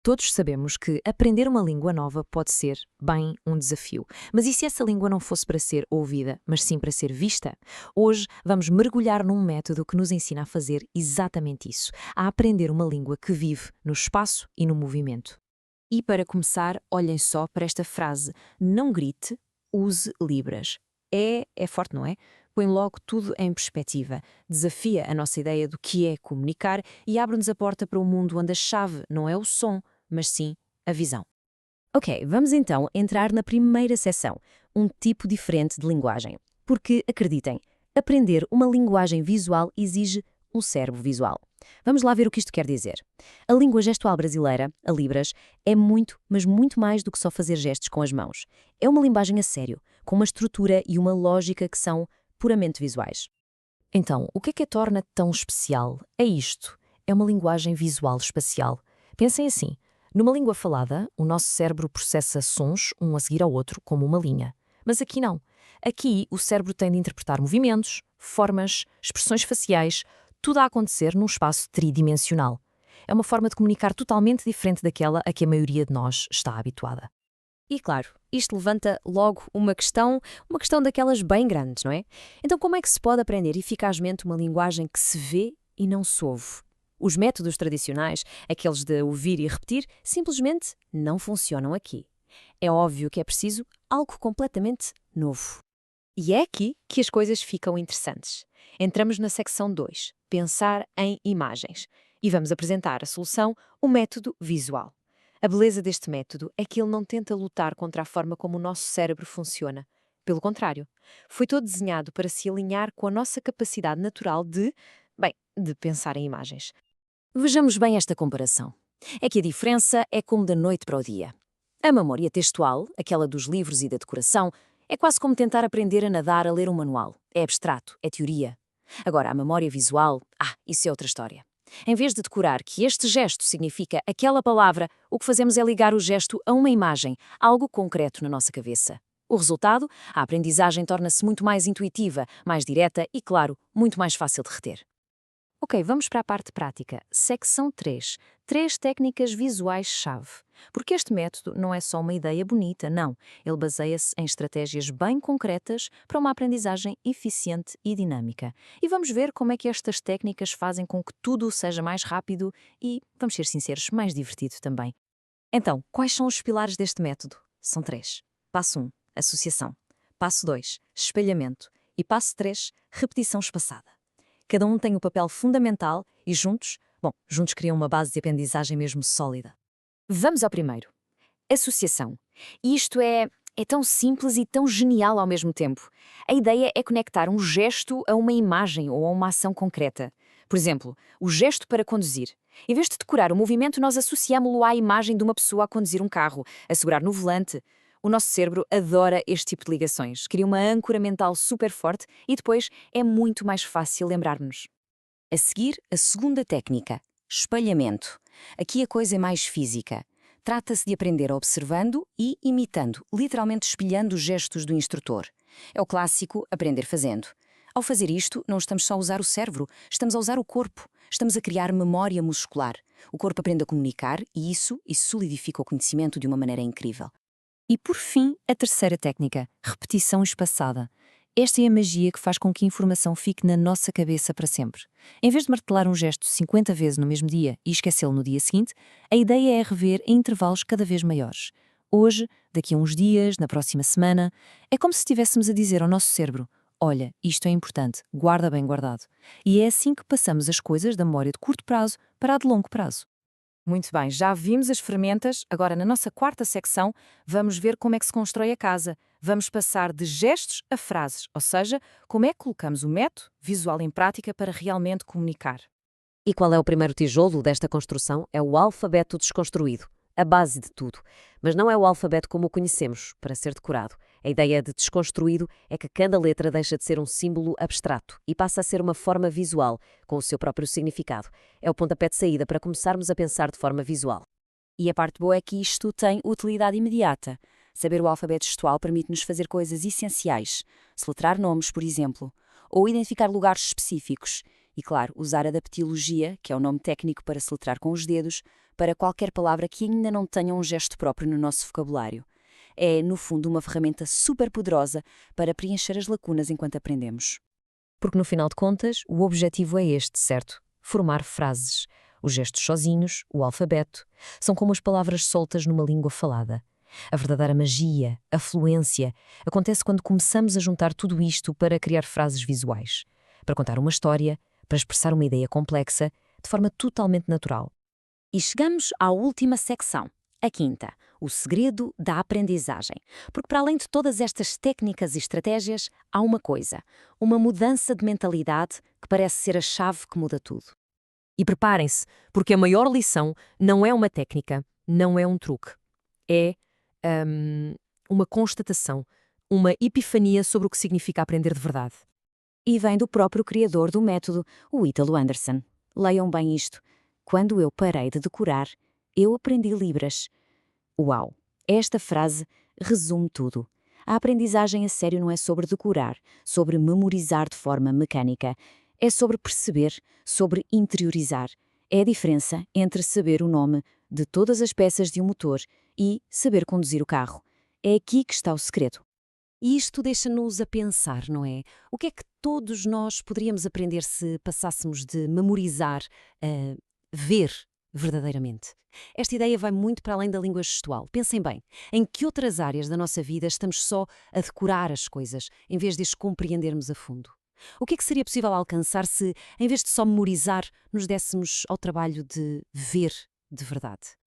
Todos sabemos que aprender uma língua nova pode ser, bem, um desafio. Mas e se essa língua não fosse para ser ouvida, mas sim para ser vista? Hoje vamos mergulhar num método que nos ensina a fazer exatamente isso, a aprender uma língua que vive no espaço e no movimento. E para começar, olhem só para esta frase: não grite, use Libras. É forte, não é? Põe logo tudo em perspectiva, desafia a nossa ideia do que é comunicar e abre-nos a porta para um mundo onde a chave não é o som, mas sim a visão. Ok, vamos então entrar na primeira seção, um tipo diferente de linguagem. Porque, acreditem, aprender uma linguagem visual exige um cérebro visual. Vamos lá ver o que isto quer dizer. A língua gestual brasileira, a Libras, é muito, mas muito mais do que só fazer gestos com as mãos. É uma linguagem a sério, com uma estrutura e uma lógica que são puramente visuais. Então, o que a torna tão especial? É isto. É uma linguagem visual espacial. Pensem assim. Numa língua falada, o nosso cérebro processa sons um a seguir ao outro como uma linha. Mas aqui não. Aqui o cérebro tem de interpretar movimentos, formas, expressões faciais, tudo a acontecer num espaço tridimensional. É uma forma de comunicar totalmente diferente daquela a que a maioria de nós está habituada. E claro, isto levanta logo uma questão daquelas bem grandes, não é? Então como é que se pode aprender eficazmente uma linguagem que se vê e não se ouve? Os métodos tradicionais, aqueles de ouvir e repetir, simplesmente não funcionam aqui. É óbvio que é preciso algo completamente novo. E é aqui que as coisas ficam interessantes. Entramos na secção 2, pensar em imagens, e vamos apresentar a solução, o método visual. A beleza deste método é que ele não tenta lutar contra a forma como o nosso cérebro funciona. Pelo contrário, foi todo desenhado para se alinhar com a nossa capacidade natural de pensar em imagens. Vejamos bem esta comparação. É que a diferença é como da noite para o dia. A memória textual, aquela dos livros e da decoração, é quase como tentar aprender a nadar a ler um manual. É abstrato, é teoria. Agora, a memória visual, isso é outra história. Em vez de decorar que este gesto significa aquela palavra, o que fazemos é ligar o gesto a uma imagem, algo concreto na nossa cabeça. O resultado, a aprendizagem torna-se muito mais intuitiva, mais direta e, claro, muito mais fácil de reter. Ok, vamos para a parte prática. Secção 3. Três técnicas visuais-chave. Porque este método não é só uma ideia bonita, não. Ele baseia-se em estratégias bem concretas para uma aprendizagem eficiente e dinâmica. E vamos ver como é que estas técnicas fazem com que tudo seja mais rápido e, vamos ser sinceros, mais divertido também. Então, quais são os pilares deste método? São três. Passo 1, associação. Passo 2, espelhamento. E passo 3, repetição espaçada. Cada um tem um papel fundamental e juntos criam uma base de aprendizagem mesmo sólida. Vamos ao primeiro. Associação. Isto é tão simples e tão genial ao mesmo tempo. A ideia é conectar um gesto a uma imagem ou a uma ação concreta. Por exemplo, o gesto para conduzir. Em vez de decorar o movimento, nós associamos-lo à imagem de uma pessoa a conduzir um carro, a segurar no volante. O nosso cérebro adora este tipo de ligações, cria uma âncora mental super forte e depois é muito mais fácil lembrar-nos. A seguir, a segunda técnica, espelhamento. Aqui a coisa é mais física. Trata-se de aprender observando e imitando, literalmente espelhando os gestos do instrutor. É o clássico aprender fazendo. Ao fazer isto, não estamos só a usar o cérebro, estamos a usar o corpo. Estamos a criar memória muscular. O corpo aprende a comunicar e isso solidifica o conhecimento de uma maneira incrível. E por fim, a terceira técnica, repetição espaçada. Esta é a magia que faz com que a informação fique na nossa cabeça para sempre. Em vez de martelar um gesto 50 vezes no mesmo dia e esquecê-lo no dia seguinte, a ideia é rever em intervalos cada vez maiores. Hoje, daqui a uns dias, na próxima semana, é como se estivéssemos a dizer ao nosso cérebro: olha, isto é importante, guarda bem guardado. E é assim que passamos as coisas da memória de curto prazo para a de longo prazo. Muito bem, já vimos as ferramentas, agora na nossa quarta secção vamos ver como é que se constrói a casa. Vamos passar de gestos a frases, ou seja, como é que colocamos o método visual em prática para realmente comunicar. E qual é o primeiro tijolo desta construção? É o alfabeto desconstruído, a base de tudo. Mas não é o alfabeto como o conhecemos, para ser decorado. A ideia de desconstruído é que cada letra deixa de ser um símbolo abstrato e passa a ser uma forma visual, com o seu próprio significado. É o pontapé de saída para começarmos a pensar de forma visual. E a parte boa é que isto tem utilidade imediata. Saber o alfabeto gestual permite-nos fazer coisas essenciais, soletrar nomes, por exemplo, ou identificar lugares específicos. E, claro, usar a daptilogia, que é o nome técnico para soletrar com os dedos, para qualquer palavra que ainda não tenha um gesto próprio no nosso vocabulário. É, no fundo, uma ferramenta super poderosa para preencher as lacunas enquanto aprendemos. Porque no final de contas, o objetivo é este, certo? Formar frases. Os gestos sozinhos, o alfabeto, são como as palavras soltas numa língua falada. A verdadeira magia, a fluência, acontece quando começamos a juntar tudo isto para criar frases visuais. Para contar uma história, para expressar uma ideia complexa, de forma totalmente natural. E chegamos à última secção, a quinta, o segredo da aprendizagem. Porque para além de todas estas técnicas e estratégias, há uma coisa, uma mudança de mentalidade que parece ser a chave que muda tudo. E preparem-se, porque a maior lição não é uma técnica, não é um truque. É uma constatação, uma epifania sobre o que significa aprender de verdade. E vem do próprio criador do método, o Ítalo Anderson. Leiam bem isto. Quando eu parei de decorar, eu aprendi Libras. Uau! Esta frase resume tudo. A aprendizagem a sério não é sobre decorar, sobre memorizar de forma mecânica. É sobre perceber, sobre interiorizar. É a diferença entre saber o nome de todas as peças de um motor e saber conduzir o carro. É aqui que está o segredo. E isto deixa-nos a pensar, não é? O que é que todos nós poderíamos aprender se passássemos de memorizar a ver verdadeiramente? Esta ideia vai muito para além da língua gestual. Pensem bem, em que outras áreas da nossa vida estamos só a decorar as coisas, em vez de as compreendermos a fundo? O que é que seria possível alcançar se, em vez de só memorizar, nos dessemos ao trabalho de ver de verdade?